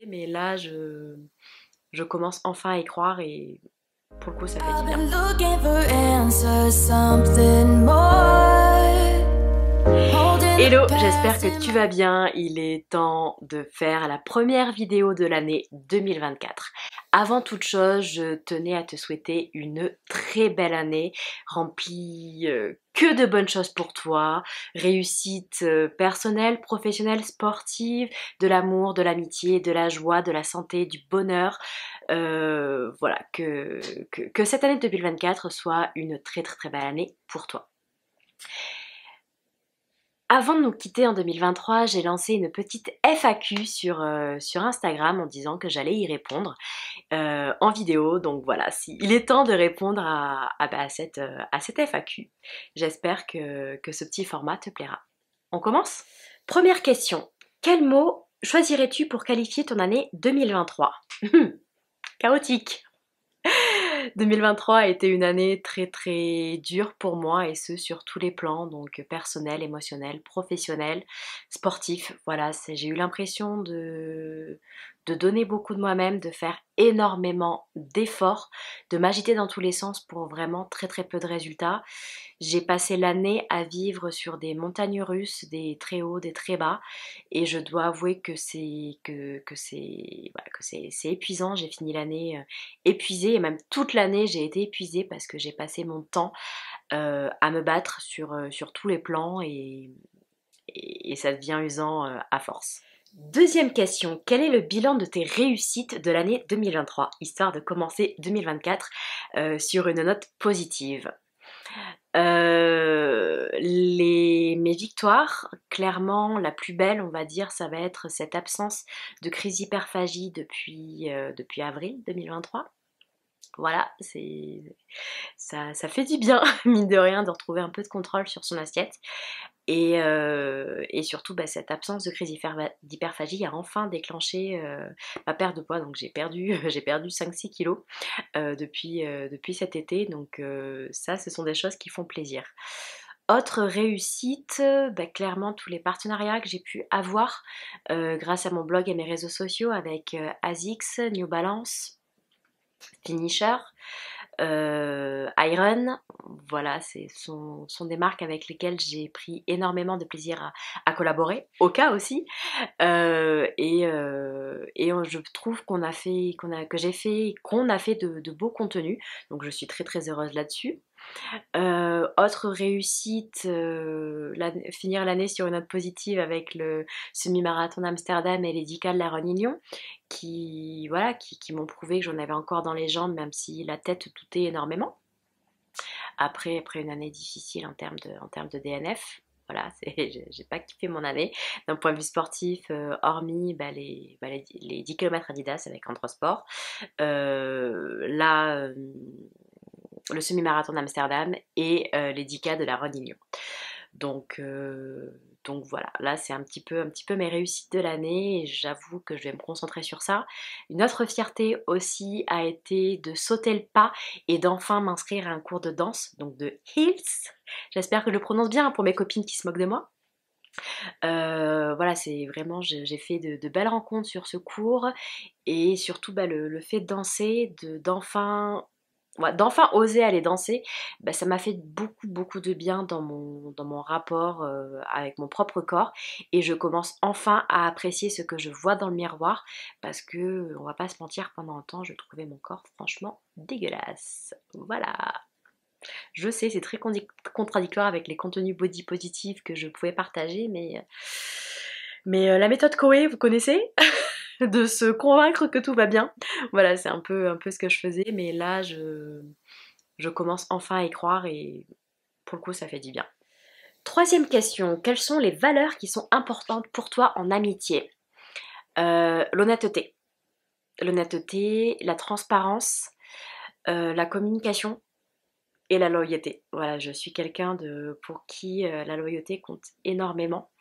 Mais là, je commence enfin à y croire et pour le coup, ça fait du bien. Hello, j'espère que tu vas bien. Il est temps de faire la première vidéo de l'année 2024. Avant toute chose, je tenais à te souhaiter une très belle année, remplie que de bonnes choses pour toi, réussite personnelle, professionnelle, sportive, de l'amour, de l'amitié, de la joie, de la santé, du bonheur. Voilà, que cette année 2024 soit une très très très belle année pour toi. Avant de nous quitter en 2023, j'ai lancé une petite FAQ sur Instagram en disant que j'allais y répondre en vidéo. Donc voilà, il est temps de répondre à cette FAQ. J'espère que ce petit format te plaira. On commence? Première question. Quel mot choisirais-tu pour qualifier ton année 2023? Chaotique. 2023 a été une année très très dure pour moi et ce sur tous les plans, donc personnel, émotionnel, professionnel, sportif. Voilà, j'ai eu l'impression de donner beaucoup de moi-même, de faire énormément d'efforts, de m'agiter dans tous les sens pour vraiment très très peu de résultats. J'ai passé l'année à vivre sur des montagnes russes, des très hauts, des très bas, et je dois avouer que c'est épuisant. J'ai fini l'année épuisée, et même toute l'année j'ai été épuisée parce que j'ai passé mon temps à me battre sur tous les plans et ça devient usant à force. Deuxième question, quel est le bilan de tes réussites de l'année 2023, histoire de commencer 2024 sur une note positive? Mes victoires, clairement la plus belle on va dire, ça va être cette absence de crise hyperphagie depuis avril 2023. Voilà, ça fait du bien, mine de rien, de retrouver un peu de contrôle sur son assiette. Et surtout, cette absence de crise d'hyperphagie a enfin déclenché ma perte de poids. Donc j'ai perdu, j'ai perdu 5-6 kilos depuis cet été. Donc ça, ce sont des choses qui font plaisir. Autre réussite, clairement tous les partenariats que j'ai pu avoir grâce à mon blog et mes réseaux sociaux avec ASICS, New Balance, Finisher, Iron, voilà, sont des marques avec lesquelles j'ai pris énormément de plaisir à collaborer, Oka aussi, je trouve que j'ai fait, qu'on a fait de beaux contenus, donc je suis très très heureuse là-dessus. Autre réussite, finir l'année sur une note positive avec le semi-marathon d'Amsterdam et les 10K de la Réunion qui m'ont prouvé que j'en avais encore dans les jambes même si la tête doutait énormément. Après une année difficile en termes de DNF. Voilà, j'ai pas kiffé mon année d'un point de vue sportif, hormis les 10 km Adidas avec Androsport. Le semi-marathon d'Amsterdam et les 10K de la Réunion. Donc voilà, là c'est un petit peu mes réussites de l'année et j'avoue que je vais me concentrer sur ça. Une autre fierté aussi a été de sauter le pas et d'enfin m'inscrire à un cours de danse, donc de Heels. J'espère que je le prononce bien pour mes copines qui se moquent de moi. Voilà, c'est vraiment, j'ai fait de belles rencontres sur ce cours et surtout le fait de danser, d'enfin oser aller danser, ça m'a fait beaucoup beaucoup de bien dans mon rapport avec mon propre corps et je commence enfin à apprécier ce que je vois dans le miroir parce que on va pas se mentir, pendant un temps je trouvais mon corps franchement dégueulasse. Voilà. Je sais, c'est très contradictoire avec les contenus body positifs que je pouvais partager, mais la méthode Coé, vous connaissez? De se convaincre que tout va bien. Voilà, c'est un peu ce que je faisais, mais là, je commence enfin à y croire et pour le coup, ça fait du bien. Troisième question, quelles sont les valeurs qui sont importantes pour toi en amitié? L'honnêteté. L'honnêteté, la transparence, la communication et la loyauté. Voilà, je suis quelqu'un pour qui la loyauté compte énormément.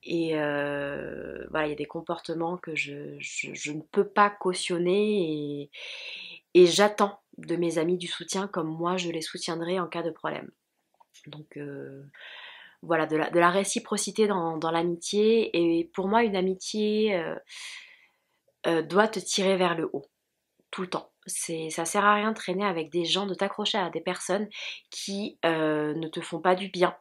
Et voilà, il y a des comportements que je ne peux pas cautionner et j'attends de mes amis du soutien comme moi je les soutiendrai en cas de problème. Donc voilà, de la réciprocité dans l'amitié. Et pour moi, une amitié, doit te tirer vers le haut, tout le temps. Ça sert à rien de traîner avec des gens, de t'accrocher à des personnes qui ne te font pas du bien,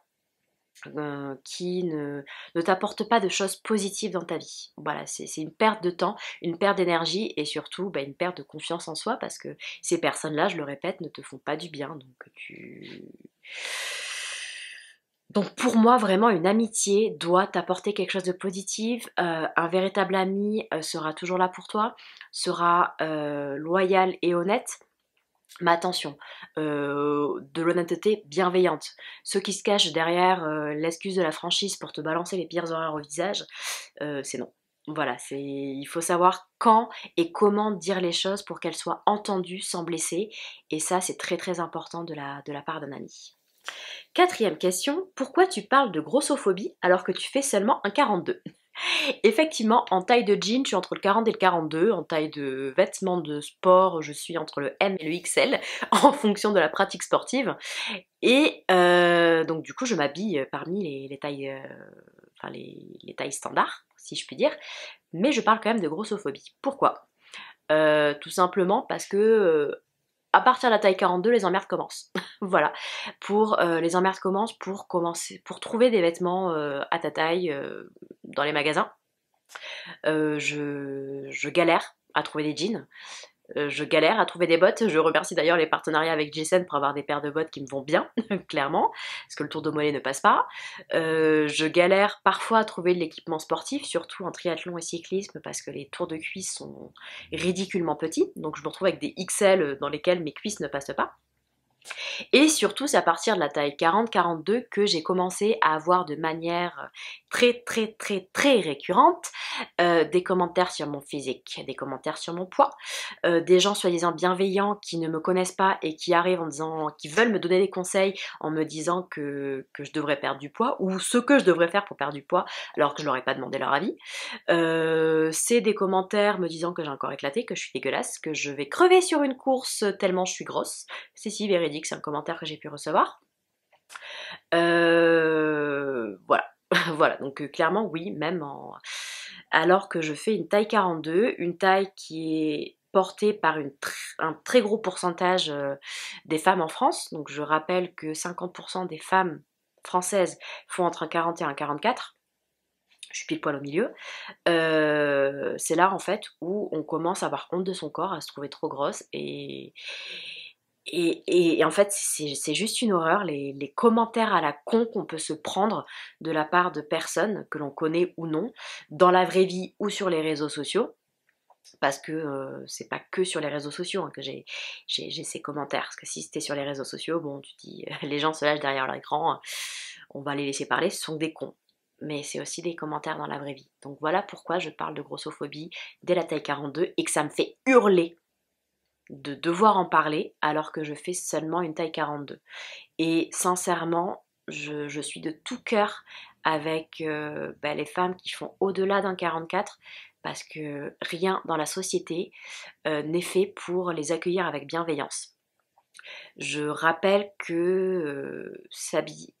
qui ne t'apportent pas de choses positives dans ta vie. Voilà, c'est une perte de temps, une perte d'énergie et surtout une perte de confiance en soi parce que ces personnes-là, je le répète, ne te font pas du bien. Donc pour moi, vraiment, une amitié doit t'apporter quelque chose de positif. Un véritable ami sera toujours là pour toi, sera loyal et honnête. Mais attention, de l'honnêteté bienveillante. Ceux qui se cachent derrière l'excuse de la franchise pour te balancer les pires horreurs au visage, c'est non. Voilà, il faut savoir quand et comment dire les choses pour qu'elles soient entendues sans blesser. Et ça, c'est très très important de la part d'un ami. Quatrième question, pourquoi tu parles de grossophobie alors que tu fais seulement un 42? Effectivement, en taille de jean, je suis entre le 40 et le 42. En taille de vêtements de sport, je suis entre le M et le XL, en fonction de la pratique sportive. Et donc du coup, je m'habille parmi les tailles, les tailles standards, si je puis dire. Mais je parle quand même de grossophobie. Pourquoi? Tout simplement parce que à partir de la taille 42, les emmerdes commencent. Voilà. Les emmerdes commencent pour trouver des vêtements à ta taille dans les magasins. Je galère à trouver des jeans. Je galère à trouver des bottes. Je remercie d'ailleurs les partenariats avec Jason pour avoir des paires de bottes qui me vont bien, clairement, parce que le tour de mollet ne passe pas. Je galère parfois à trouver de l'équipement sportif, surtout en triathlon et cyclisme, parce que les tours de cuisses sont ridiculement petits. Donc je me retrouve avec des XL dans lesquels mes cuisses ne passent pas. Et surtout, c'est à partir de la taille 40-42 que j'ai commencé à avoir de manière très très très très récurrente des commentaires sur mon physique, des commentaires sur mon poids, des gens soi-disant bienveillants qui ne me connaissent pas et qui arrivent en disant, qui veulent me donner des conseils en me disant que je devrais perdre du poids ou ce que je devrais faire pour perdre du poids alors que je leur ai pas demandé leur avis. C'est des commentaires me disant que j'ai un corps éclaté, que je suis dégueulasse, que je vais crever sur une course tellement je suis grosse. C'est si véridique, c'est un commentaire que j'ai pu recevoir. Voilà. Voilà, donc clairement oui, alors que je fais une taille 42, une taille qui est portée par un très gros pourcentage des femmes en France. Donc je rappelle que 50% des femmes françaises font entre un 40 et un 44. Je suis pile poil au milieu. C'est là en fait où on commence à avoir honte de son corps, à se trouver trop grosse et en fait c'est juste une horreur les commentaires à la con qu'on peut se prendre de la part de personnes que l'on connaît ou non, dans la vraie vie ou sur les réseaux sociaux. Parce que c'est pas que sur les réseaux sociaux que j'ai ces commentaires. Parce que si c'était sur les réseaux sociaux, bon, tu dis, les gens se lâchent derrière leur écran, on va les laisser parler, ce sont des cons. Mais c'est aussi des commentaires dans la vraie vie. Donc voilà pourquoi je parle de grossophobie dès la taille 42 et que ça me fait hurler de devoir en parler alors que je fais seulement une taille 42. Et sincèrement, je suis de tout cœur avec les femmes qui font au-delà d'un 44 parce que rien dans la société n'est fait pour les accueillir avec bienveillance. Je rappelle que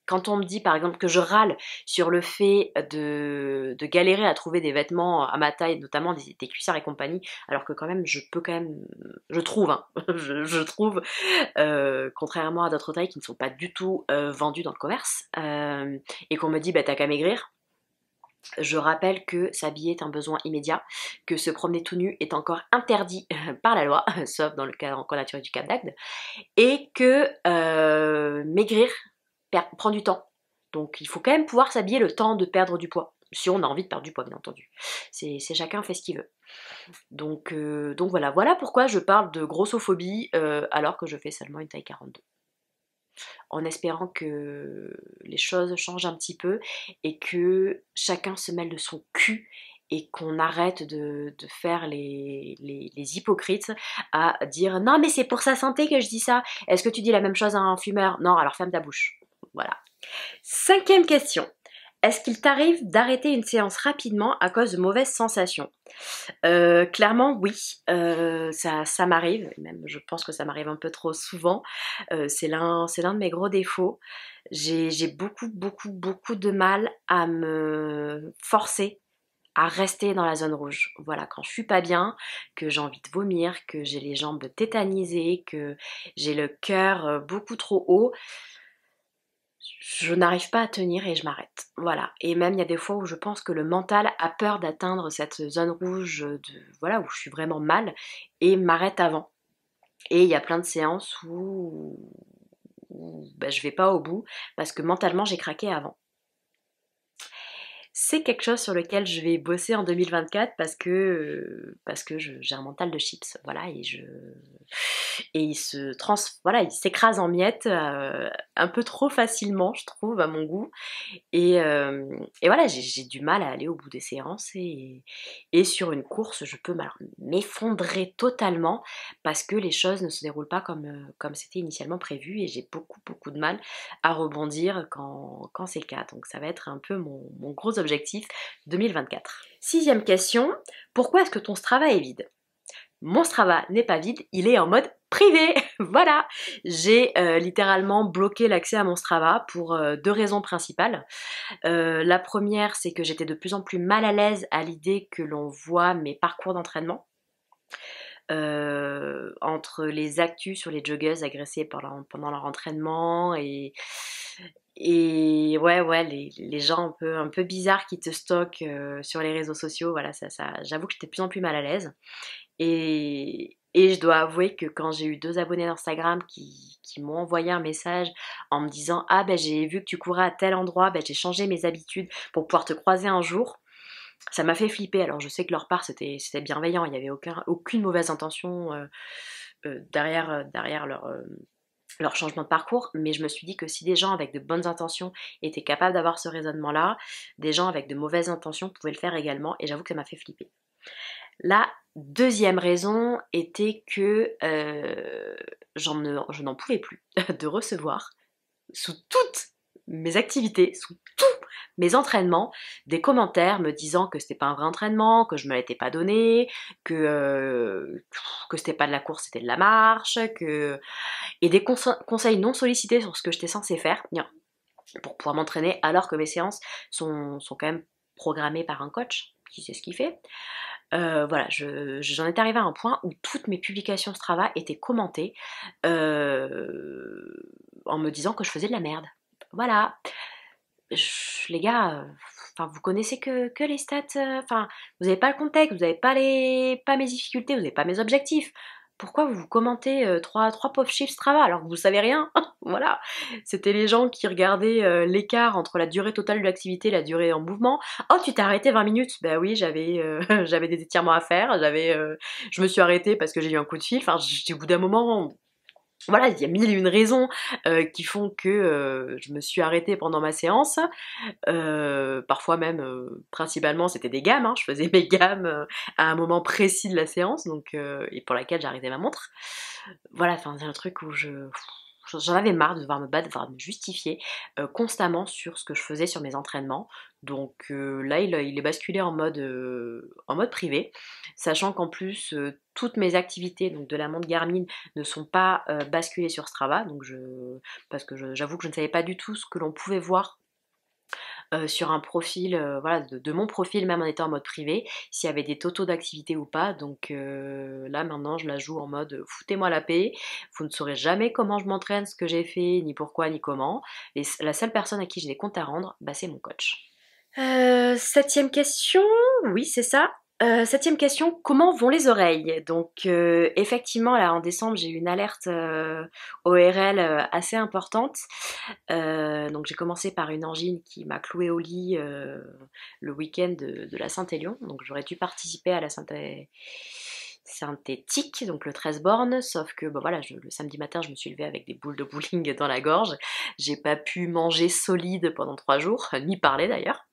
quand on me dit par exemple que je râle sur le fait de galérer à trouver des vêtements à ma taille, notamment des cuissards et compagnie, alors que quand même je peux quand même, je trouve, hein, je trouve, contrairement à d'autres tailles qui ne sont pas du tout vendues dans le commerce, et qu'on me dit bah t'as qu'à maigrir. Je rappelle que s'habiller est un besoin immédiat, que se promener tout nu est encore interdit par la loi, sauf dans le cas en nature du Cap d'Agde, et que maigrir prend du temps. Donc il faut quand même pouvoir s'habiller le temps de perdre du poids, si on a envie de perdre du poids bien entendu. C'est chacun fait ce qu'il veut. Donc voilà pourquoi je parle de grossophobie alors que je fais seulement une taille 42. En espérant que les choses changent un petit peu et que chacun se mêle de son cul et qu'on arrête de faire les hypocrites à dire non mais c'est pour sa santé que je dis ça, est-ce que tu dis la même chose à un fumeur? Non, alors ferme ta bouche. Voilà. Cinquième question. Est-ce qu'il t'arrive d'arrêter une séance rapidement à cause de mauvaises sensations? Clairement oui, ça m'arrive, même je pense que ça m'arrive un peu trop souvent, c'est l'un de mes gros défauts. J'ai beaucoup de mal à me forcer à rester dans la zone rouge. Voilà, quand je suis pas bien, que j'ai envie de vomir, que j'ai les jambes tétanisées, que j'ai le cœur beaucoup trop haut, je n'arrive pas à tenir et je m'arrête. Voilà. Et même il y a des fois où je pense que le mental a peur d'atteindre cette zone rouge voilà, où je suis vraiment mal et m'arrête avant. Et il y a plein de séances où je vais pas au bout parce que mentalement j'ai craqué avant. C'est quelque chose sur lequel je vais bosser en 2024 parce que j'ai un mental de chips, voilà, et voilà, il s'écrase en miettes un peu trop facilement, je trouve, à mon goût. Et voilà, j'ai du mal à aller au bout des séances et sur une course, je peux m'effondrer totalement parce que les choses ne se déroulent pas comme c'était initialement prévu et j'ai beaucoup de mal à rebondir quand c'est le cas. Donc ça va être un peu mon gros objectif 2024. Sixième question, pourquoi est-ce que ton Strava est vide? Mon Strava n'est pas vide, il est en mode privé. Voilà, j'ai littéralement bloqué l'accès à mon Strava pour deux raisons principales. La première, c'est que j'étais de plus en plus mal à l'aise à l'idée que l'on voit mes parcours d'entraînement. Entre les actus sur les joggeuses agressées pendant leur entraînement et ouais les gens un peu bizarres qui te stockent sur les réseaux sociaux, voilà, j'avoue que j'étais de plus en plus mal à l'aise. Et je dois avouer que quand j'ai eu 2 abonnés d'Instagram qui m'ont envoyé un message en me disant «Ah ben j'ai vu que tu courais à tel endroit, ben j'ai changé mes habitudes pour pouvoir te croiser un jour», ça m'a fait flipper. Alors je sais que leur part c'était bienveillant, il n'y avait aucune mauvaise intention derrière leur changement de parcours, mais je me suis dit que si des gens avec de bonnes intentions étaient capables d'avoir ce raisonnement-là, des gens avec de mauvaises intentions pouvaient le faire également, et j'avoue que ça m'a fait flipper. La deuxième raison était que je n'en pouvais plus de recevoir sous toutes mes activités, sous tous mes entraînements, des commentaires me disant que c'était pas un vrai entraînement, que je me l'étais pas donné, que c'était pas de la course, c'était de la marche, et des conseils non sollicités sur ce que j'étais censée faire pour pouvoir m'entraîner alors que mes séances sont quand même programmées par un coach qui sait ce qu'il fait. Voilà, j'en étais arrivée à un point où toutes mes publications Strava étaient commentées en me disant que je faisais de la merde. Voilà. Les gars, vous connaissez que les stats, vous n'avez pas le contexte, vous n'avez pas mes difficultés, vous n'avez pas mes objectifs. Pourquoi vous commentez trois pauvres chiffres Strava alors que vous savez rien? Voilà. C'était les gens qui regardaient l'écart entre la durée totale de l'activité et la durée en mouvement. Oh, tu t'es arrêté 20 minutes? Ben oui, j'avais des étirements à faire, je me suis arrêtée parce que j'ai eu un coup de fil. Enfin, au bout d'un moment, voilà, il y a mille et une raisons qui font que je me suis arrêtée pendant ma séance. Parfois même, principalement, c'était des gammes. Je faisais mes gammes à un moment précis de la séance, donc, et pour laquelle j'arrêtais ma montre. Voilà, c'est un truc où j'en avais marre de devoir me battre, de devoir me justifier constamment sur ce que je faisais sur mes entraînements. Donc là, il est basculé en mode privé, sachant qu'en plus, toutes mes activités donc de la montre Garmin ne sont pas basculées sur Strava, parce que j'avoue que je ne savais pas du tout ce que l'on pouvait voir sur un profil, voilà, de mon profil, même en étant en mode privé, s'il y avait des totaux d'activité ou pas. Donc là maintenant je la joue en mode foutez-moi la paix, vous ne saurez jamais comment je m'entraîne, ce que j'ai fait, ni pourquoi, ni comment. Et la seule personne à qui j'ai des comptes à rendre, c'est mon coach. Septième question, oui c'est ça. Septième question, comment vont les oreilles? Donc effectivement là en décembre j'ai eu une alerte ORL assez importante. Donc j'ai commencé par une angine qui m'a clouée au lit le week-end de la Saint-Élion. Donc j'aurais dû participer à la synthétique, donc le 13 bornes, sauf que voilà, le samedi matin je me suis levée avec des boules de bowling dans la gorge. J'ai pas pu manger solide pendant 3 jours, ni parler d'ailleurs.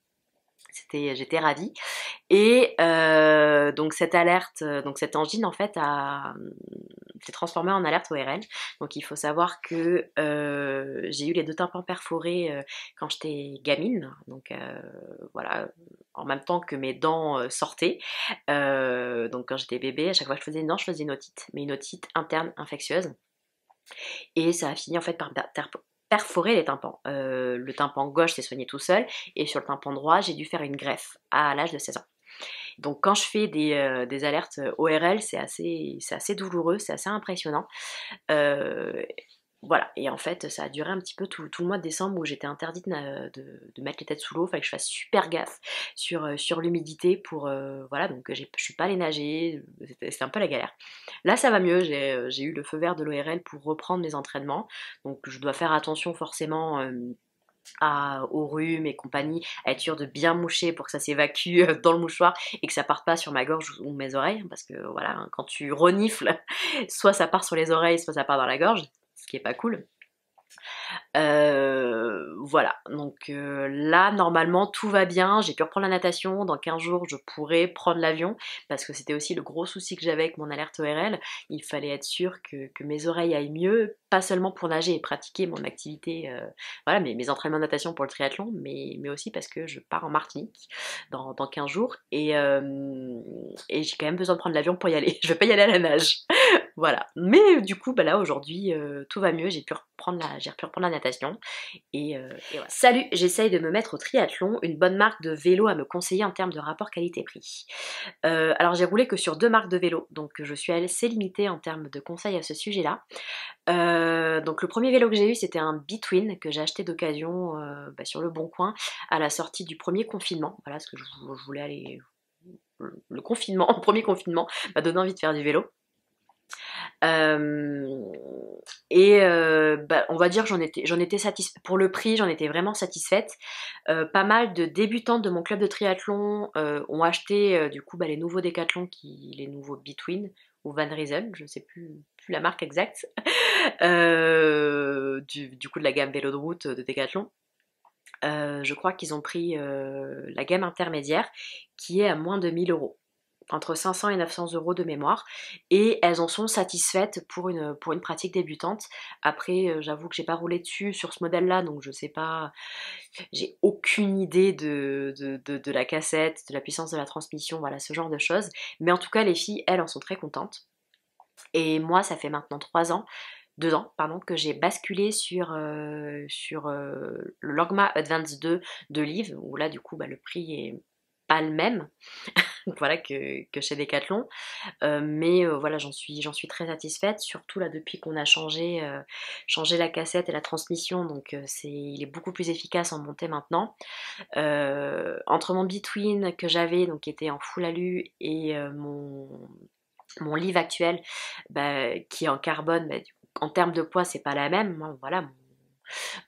J'étais ravie. Et donc cette alerte, donc cette angine en fait s'est transformée en alerte ORL. Donc il faut savoir que j'ai eu les 2 tympans perforés quand j'étais gamine. Donc voilà, en même temps que mes dents sortaient. Donc quand j'étais bébé, à chaque fois que je faisais une dent, je faisais une otite, mais une otite interne infectieuse. Et ça a fini en fait par perforer les tympans. Le tympan gauche s'est soigné tout seul et sur le tympan droit j'ai dû faire une greffe à l'âge de 16 ans. Donc quand je fais des alertes ORL, c'est assez douloureux, c'est assez impressionnant. Euh, voilà, et en fait ça a duré un petit peu tout le mois de décembre où j'étais interdite de mettre les têtes sous l'eau, fallait que je fasse super gaffe sur l'humidité pour... voilà, donc je suis pas allée nager, c'était un peu la galère. Là ça va mieux, j'ai eu le feu vert de l'ORL pour reprendre mes entraînements, donc je dois faire attention forcément au rhume et compagnie, à être sûr de bien moucher pour que ça s'évacue dans le mouchoir et que ça parte pas sur ma gorge ou mes oreilles, hein, parce que voilà, hein, quand tu renifles, soit ça part sur les oreilles, soit ça part dans la gorge, ce qui est pas cool. Voilà, donc là normalement tout va bien, j'ai pu reprendre la natation, dans 15 jours je pourrais prendre l'avion, parce que c'était aussi le gros souci que j'avais avec mon alerte ORL, il fallait être sûr que mes oreilles aillent mieux, pas seulement pour nager et pratiquer mon activité, voilà, mes entraînements de natation pour le triathlon, mais aussi parce que je pars en Martinique dans 15 jours, et j'ai quand même besoin de prendre l'avion pour y aller, je vais pas y aller à la nage. Voilà. Mais du coup, bah là aujourd'hui, tout va mieux. J'ai pu reprendre la natation. Et voilà. Salut, j'essaye de me mettre au triathlon. Une bonne marque de vélo à me conseiller en termes de rapport qualité-prix. Alors j'ai roulé que sur 2 marques de vélo, donc je suis assez limitée en termes de conseils à ce sujet-là. Donc le premier vélo que j'ai eu, c'était un Between que j'ai acheté d'occasion sur le Bon Coin à la sortie du premier confinement. Voilà, parce que je voulais aller... Le confinement, le premier confinement m'a donné envie de faire du vélo. Euh, on va dire j'en étais satisfaite. Pour le prix, j'en étais vraiment satisfaite. Pas mal de débutantes de mon club de triathlon ont acheté du coup les nouveaux Decathlon, les nouveaux Between ou Van Riezen, je ne sais plus la marque exacte, du coup de la gamme vélo de route de Decathlon. Je crois qu'ils ont pris la gamme intermédiaire qui est à moins de 1000 euros, entre 500 et 900 euros de mémoire, et elles en sont satisfaites pour une pratique débutante. Après, j'avoue que j'ai pas roulé dessus sur ce modèle-là, donc je sais pas, j'ai aucune idée de la cassette, de la puissance de la transmission, voilà, ce genre de choses. Mais en tout cas, les filles, elles en sont très contentes. Et moi, ça fait maintenant 2 ans, pardon, que j'ai basculé sur le Logma Advance 2 de Liv, où là, du coup, le prix est pas le même voilà, que chez Decathlon. Mais voilà, j'en suis très satisfaite, surtout là depuis qu'on a changé la cassette et la transmission, donc il est beaucoup plus efficace en montée maintenant. Entre mon Between que j'avais, donc qui était en full alu, et mon Liv actuel, qui est en carbone, en termes de poids, c'est pas la même. Moi, voilà,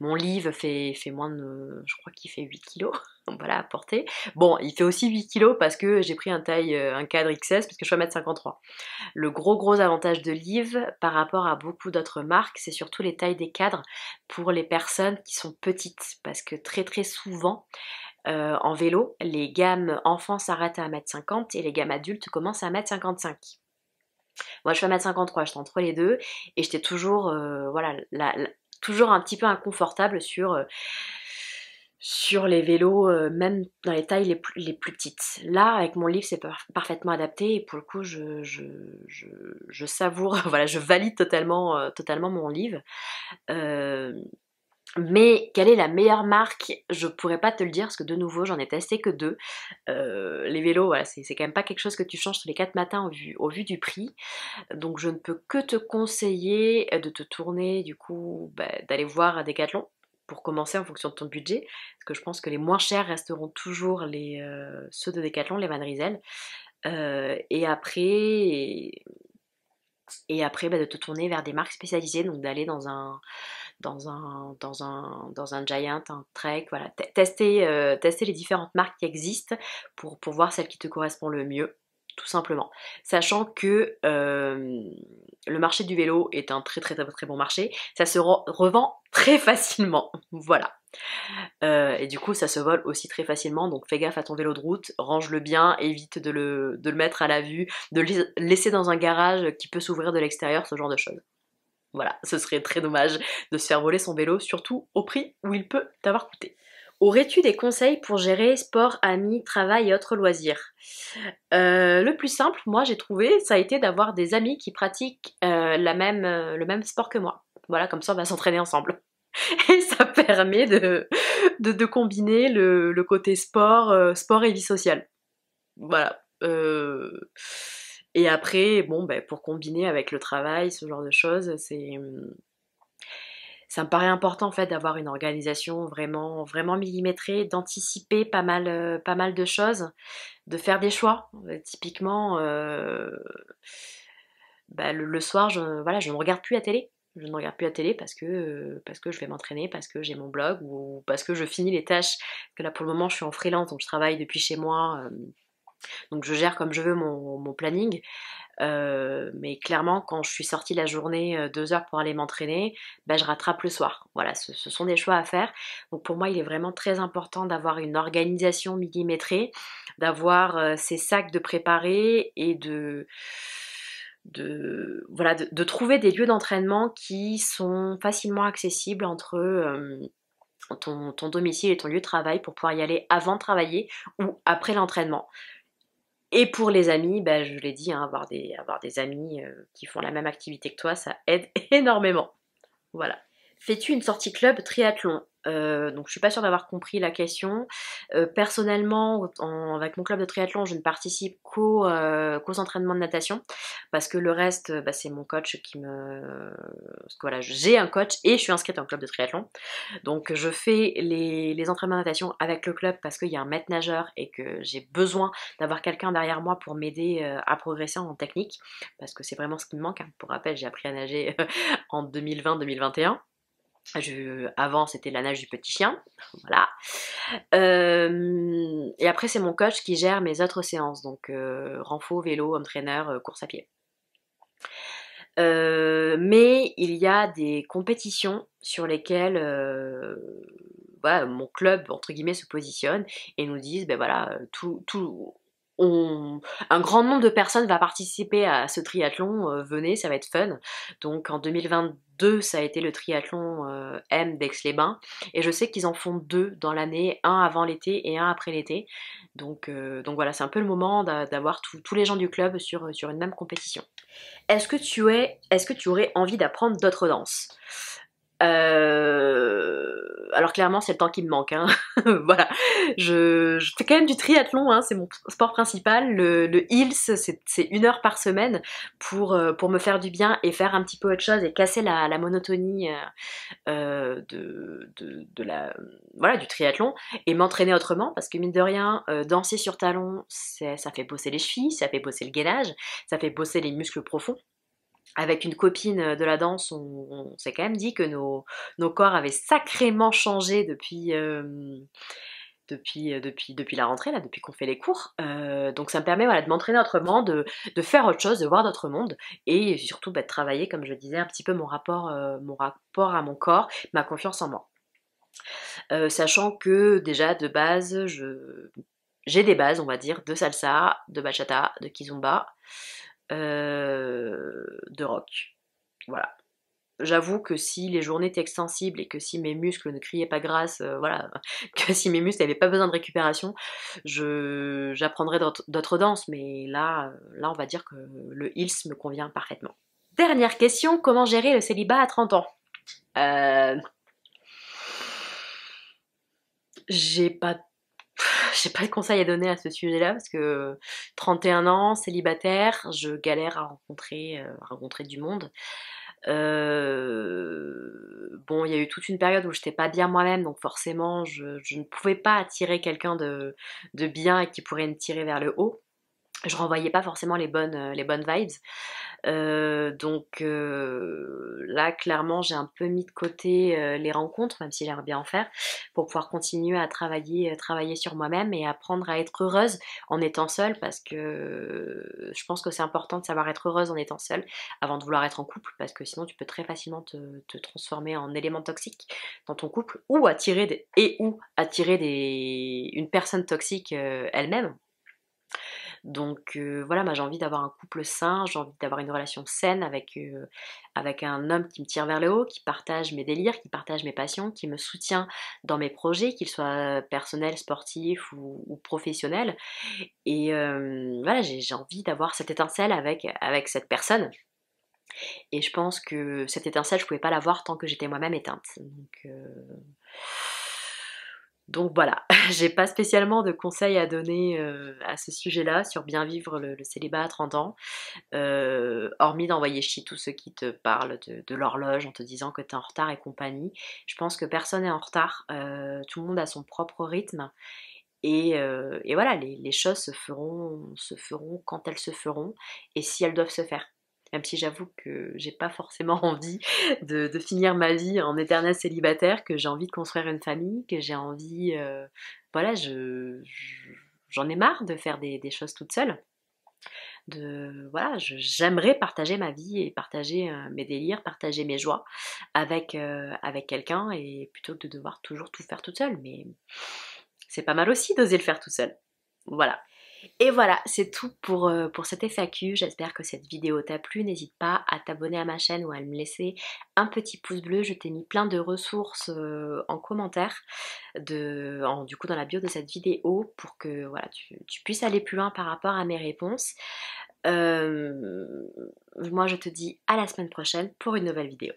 mon Liv fait moins de... Je crois qu'il fait 8 kilos, voilà, à porter. Bon, il fait aussi 8 kilos parce que j'ai pris un cadre XS, parce que je suis à 1m53. Le gros avantage de Liv par rapport à beaucoup d'autres marques, c'est surtout les tailles des cadres pour les personnes qui sont petites, parce que très souvent, en vélo, les gammes enfants s'arrêtent à 1m50 et les gammes adultes commencent à 1m55. Moi je fais 1m53, j'étais entre les deux, et j'étais toujours, voilà, toujours un petit peu inconfortable sur les vélos, même dans les tailles les plus petites. Là, avec mon livre, c'est parfaitement adapté, et pour le coup, je savoure, voilà, je valide totalement mon livre. Mais quelle est la meilleure marque? Je pourrais pas te le dire, parce que de nouveau j'en ai testé que 2. Les vélos, voilà, c'est quand même pas quelque chose que tu changes tous les 4 matins au vu du prix. Donc je ne peux que te conseiller de te tourner, du coup, d'aller voir à Decathlon pour commencer en fonction de ton budget. Parce que je pense que les moins chers resteront toujours ceux de Decathlon, les Van Riezel. Et après, de te tourner vers des marques spécialisées, donc d'aller dans un Giant, un Trek, voilà, tester les différentes marques qui existent pour voir celle qui te correspond le mieux, tout simplement. Sachant que le marché du vélo est un très bon marché, ça se revend très facilement, voilà. Et du coup ça se vole aussi très facilement, donc fais gaffe à ton vélo de route, range-le bien, évite de le mettre à la vue, de le laisser dans un garage qui peut s'ouvrir de l'extérieur, ce genre de choses. Voilà, ce serait très dommage de se faire voler son vélo, surtout au prix où il peut t'avoir coûté. Aurais-tu des conseils pour gérer sport, amis, travail et autres loisirs? Le plus simple, moi j'ai trouvé, ça a été d'avoir des amis qui pratiquent le même sport que moi. Voilà, comme ça on va s'entraîner ensemble. Et ça permet de combiner le côté sport et vie sociale. Voilà, Et après, bon, ben, pour combiner avec le travail, ce genre de choses, ça me paraît important en fait d'avoir une organisation vraiment, vraiment millimétrée, d'anticiper pas mal de choses, de faire des choix. Typiquement, bah, le soir, voilà, je ne regarde plus la télé. Je ne regarde plus la télé parce que je vais m'entraîner, parce que j'ai mon blog ou parce que je finis les tâches. Parce que là, pour le moment, je suis en freelance, donc je travaille depuis chez moi. Donc je gère comme je veux mon planning. Mais clairement, quand je suis sortie la journée 2 heures pour aller m'entraîner, bah, je rattrape le soir. Voilà, ce sont des choix à faire. Donc pour moi, il est vraiment très important d'avoir une organisation millimétrée, d'avoir ces sacs de préparer et voilà, de trouver des lieux d'entraînement qui sont facilement accessibles entre ton domicile et ton lieu de travail pour pouvoir y aller avant de travailler ou après l'entraînement. Et pour les amis, bah, je l'ai dit, hein, avoir des amis qui font la même activité que toi, ça aide énormément. Voilà. Fais-tu une sortie club triathlon? Donc je suis pas sûre d'avoir compris la question. Personnellement, avec mon club de triathlon, je ne participe qu'aux entraînements de natation parce que le reste, bah, c'est mon coach qui me... Parce que voilà, j'ai un coach et je suis inscrite en club de triathlon. Donc je fais les entraînements de natation avec le club parce qu'il y a un maître nageur et que j'ai besoin d'avoir quelqu'un derrière moi pour m'aider à progresser en technique parce que c'est vraiment ce qui me manque, hein. Pour rappel, j'ai appris à nager en 2020-2021. Avant, c'était la nage du petit chien, voilà. Et après, c'est mon coach qui gère mes autres séances, donc renfo, vélo, home trainer, course à pied. Mais il y a des compétitions sur lesquelles voilà, mon club entre guillemets se positionne et nous disent ben voilà un grand nombre de personnes va participer à ce triathlon, venez, ça va être fun. Donc en 2022, ça a été le triathlon M d'Aix-les-Bains et je sais qu'ils en font 2 dans l'année, un avant l'été et un après l'été. Donc voilà, c'est un peu le moment d'avoir tous les gens du club sur une même compétition. Est-ce que tu aurais envie d'apprendre d'autres danses? Alors clairement c'est le temps qui me manque, hein. Voilà, je fais quand même du triathlon, hein, c'est mon sport principal. Le Hills c'est 1 heure par semaine pour me faire du bien et faire un petit peu autre chose et casser la monotonie voilà, du triathlon et m'entraîner autrement parce que mine de rien, danser sur talon, ça fait bosser les chevilles, ça fait bosser le gainage, ça fait bosser les muscles profonds. Avec une copine de la danse, on s'est quand même dit que nos corps avaient sacrément changé depuis la rentrée, là, depuis qu'on fait les cours. Donc ça me permet voilà, de m'entraîner autrement, de faire autre chose, de voir d'autres mondes et surtout de travailler, comme je disais, un petit peu mon rapport à mon corps, ma confiance en moi. Sachant que déjà de base, j'ai des bases, on va dire, de salsa, de bachata, de kizomba, de rock. Voilà. J'avoue que si les journées étaient extensibles et que si mes muscles ne criaient pas grâce, voilà, que si mes muscles n'avaient pas besoin de récupération, j'apprendrais d'autres danses. Mais là, on va dire que le Hills me convient parfaitement. Dernière question, comment gérer le célibat à 30 ans? Euh, j'ai pas j'ai pas de conseils à donner à ce sujet-là parce que 31 ans, célibataire, je galère à rencontrer du monde. Bon, il y a eu toute une période où j'étais pas bien moi-même, donc forcément, je ne pouvais pas attirer quelqu'un de bien et qui pourrait me tirer vers le haut. Je renvoyais pas forcément les bonnes vibes. Là, clairement, j'ai un peu mis de côté les rencontres, même si j'aimerais bien en faire, pour pouvoir continuer à travailler sur moi-même et apprendre à être heureuse en étant seule, parce que je pense que c'est important de savoir être heureuse en étant seule avant de vouloir être en couple, parce que sinon tu peux très facilement te transformer en élément toxique dans ton couple, ou attirer une personne toxique elle-même. Donc voilà, moi j'ai envie d'avoir un couple sain, j'ai envie d'avoir une relation saine avec un homme qui me tire vers le haut, qui partage mes délires, qui partage mes passions, qui me soutient dans mes projets, qu'ils soient personnels, sportifs ou professionnels. Et voilà, j'ai envie d'avoir cette étincelle avec cette personne. Et je pense que cette étincelle, je pouvais pas l'avoir tant que j'étais moi-même éteinte. Donc Donc voilà, j'ai pas spécialement de conseils à donner à ce sujet-là sur bien vivre le célibat à 30 ans, hormis d'envoyer chier tous ceux qui te parlent de l'horloge en te disant que t'es en retard et compagnie. Je pense que personne n'est en retard, tout le monde a son propre rythme et voilà, les choses se feront quand elles se feront et si elles doivent se faire. Même si j'avoue que j'ai pas forcément envie de finir ma vie en éternel célibataire, que j'ai envie de construire une famille, que j'ai envie... voilà, j'en ai marre de faire des choses toute seule. Voilà, j'aimerais partager ma vie et partager mes délires, partager mes joies avec quelqu'un et plutôt que de devoir toujours tout faire toute seule. Mais c'est pas mal aussi d'oser le faire tout seul. Voilà. Et voilà, c'est tout pour cette FAQ. J'espère que cette vidéo t'a plu. N'hésite pas à t'abonner à ma chaîne ou à me laisser un petit pouce bleu. Je t'ai mis plein de ressources en commentaire, du coup dans la bio de cette vidéo pour que voilà, tu puisses aller plus loin par rapport à mes réponses. Moi je te dis à la semaine prochaine pour une nouvelle vidéo.